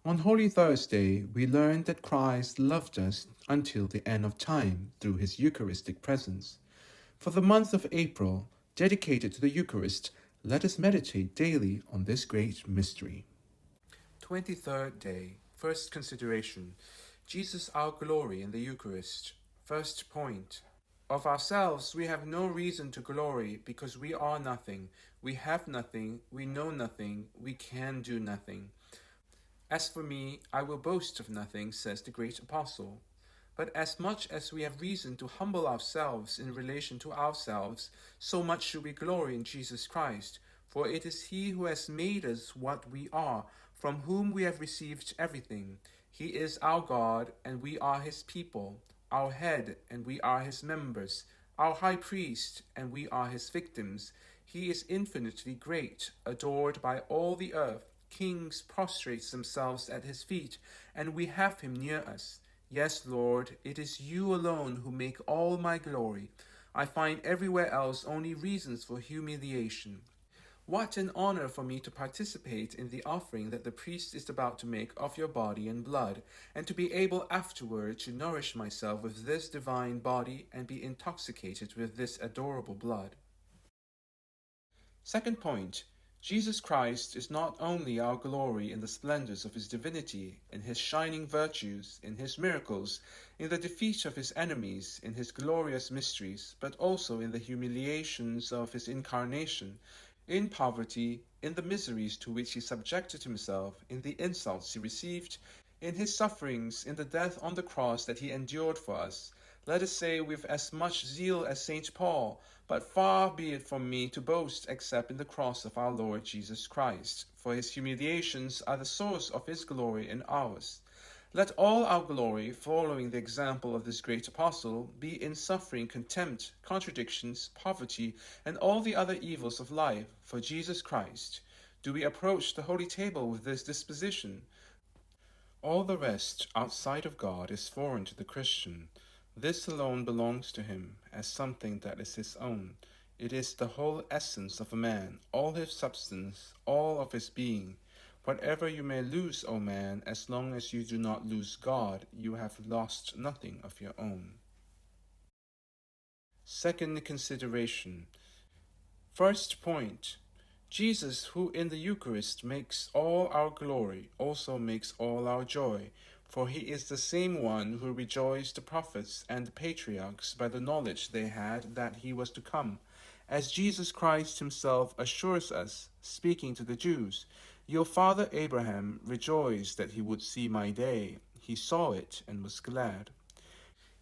On Holy Thursday, we learn that Christ loved us until the end of time through his Eucharistic presence. For the month of April, dedicated to the Eucharist, let us meditate daily on this great mystery. 23rd Day, First Consideration. Jesus our glory in the Eucharist. First point. Of ourselves we have no reason to glory, because we are nothing, we have nothing, we know nothing, we can do nothing. As for me, I will boast of nothing, says the great apostle. But as much as we have reason to humble ourselves in relation to ourselves, so much should we glory in Jesus Christ, for it is he who has made us what we are, from whom we have received everything. He is our God, and we are his people, our head, and we are his members, our high priest, and we are his victims. He is infinitely great, adored by all the earth. Kings prostrate themselves at his feet, and we have him near us. Yes, Lord, it is you alone who make all my glory. I find everywhere else only reasons for humiliation. What an honor for me to participate in the offering that the priest is about to make of your body and blood, and to be able afterward to nourish myself with this divine body and be intoxicated with this adorable blood. Second point. Jesus Christ is not only our glory in the splendors of his divinity, in his shining virtues, in his miracles, in the defeat of his enemies, in his glorious mysteries, but also in the humiliations of his incarnation, in poverty, in the miseries to which he subjected himself, in the insults he received, in his sufferings, in the death on the cross that he endured for us. Let us say with as much zeal as St. Paul, but far be it from me to boast except in the cross of our Lord Jesus Christ, for his humiliations are the source of his glory and ours. Let all our glory, following the example of this great apostle, be in suffering, contempt, contradictions, poverty, and all the other evils of life, for Jesus Christ. Do we approach the holy table with this disposition? All the rest, outside of God, is foreign to the Christian. This alone belongs to him as something that is his own. It is the whole essence of a man, all his substance, all of his being. Whatever you may lose, O man, as long as you do not lose God, you have lost nothing of your own. Second consideration. First point. Jesus, who in the Eucharist makes all our glory, also makes all our joy, for he is the same one who rejoiced the prophets and the patriarchs by the knowledge they had that he was to come. As Jesus Christ himself assures us, speaking to the Jews, your father Abraham rejoiced that he would see my day. He saw it and was glad.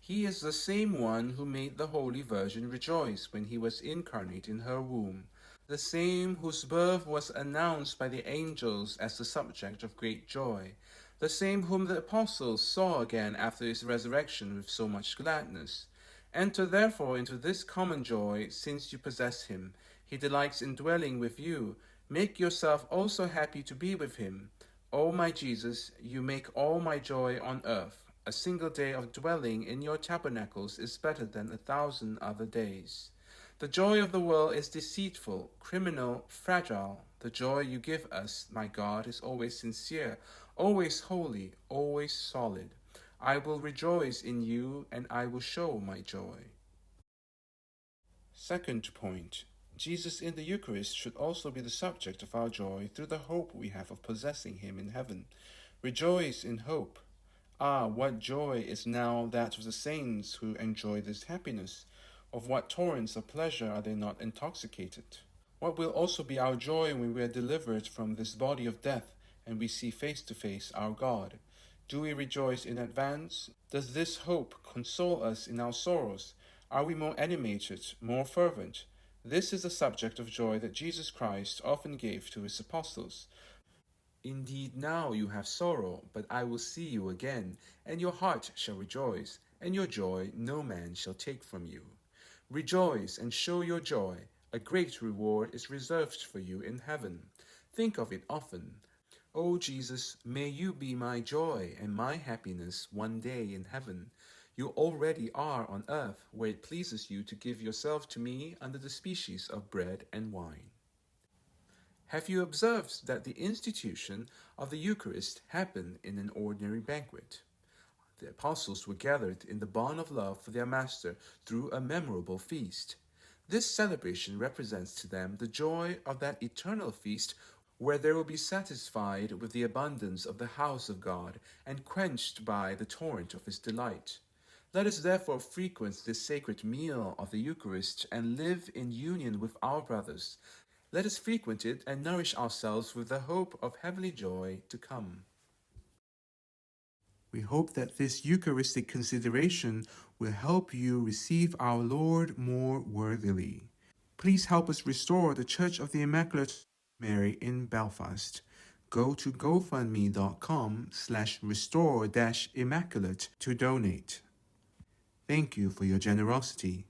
He is the same one who made the Holy Virgin rejoice when he was incarnate in her womb, the same whose birth was announced by the angels as the subject of great joy, the same whom the apostles saw again after his resurrection with so much gladness. Enter therefore into this common joy, since you possess him. He delights in dwelling with you. Make yourself also happy to be with him. O my Jesus, you make all my joy on earth. A single day of dwelling in your tabernacles is better than 1,000 other days. The joy of the world is deceitful, criminal, fragile. The joy you give us, my God, is always sincere, always holy, always solid. I will rejoice in you, and I will show my joy. Second point. Jesus in the Eucharist should also be the subject of our joy through the hope we have of possessing him in heaven. Rejoice in hope. Ah, what joy is now that of the saints who enjoy this happiness! Of what torrents of pleasure are they not intoxicated? What will also be our joy when we are delivered from this body of death and we see face to face our God? Do we rejoice in advance? Does this hope console us in our sorrows? Are we more animated, more fervent? This is a subject of joy that Jesus Christ often gave to his apostles. Indeed, now you have sorrow, but I will see you again, and your heart shall rejoice, and your joy no man shall take from you. Rejoice and show your joy. A great reward is reserved for you in heaven. Think of it often. O Jesus, may you be my joy and my happiness one day in heaven. You already are on earth, where it pleases you to give yourself to me under the species of bread and wine. Have you observed that the institution of the Eucharist happened in an ordinary banquet? The apostles were gathered in the bond of love for their Master through a memorable feast. This celebration represents to them the joy of that eternal feast where they will be satisfied with the abundance of the house of God and quenched by the torrent of His delight. Let us therefore frequent this sacred meal of the Eucharist and live in union with our brothers. Let us frequent it and nourish ourselves with the hope of heavenly joy to come. We hope that this Eucharistic consideration will help you receive our Lord more worthily. Please help us restore the Church of the Immaculate Mary in Belfast. Go to gofundme.com/restore-immaculate to donate. Thank you for your generosity.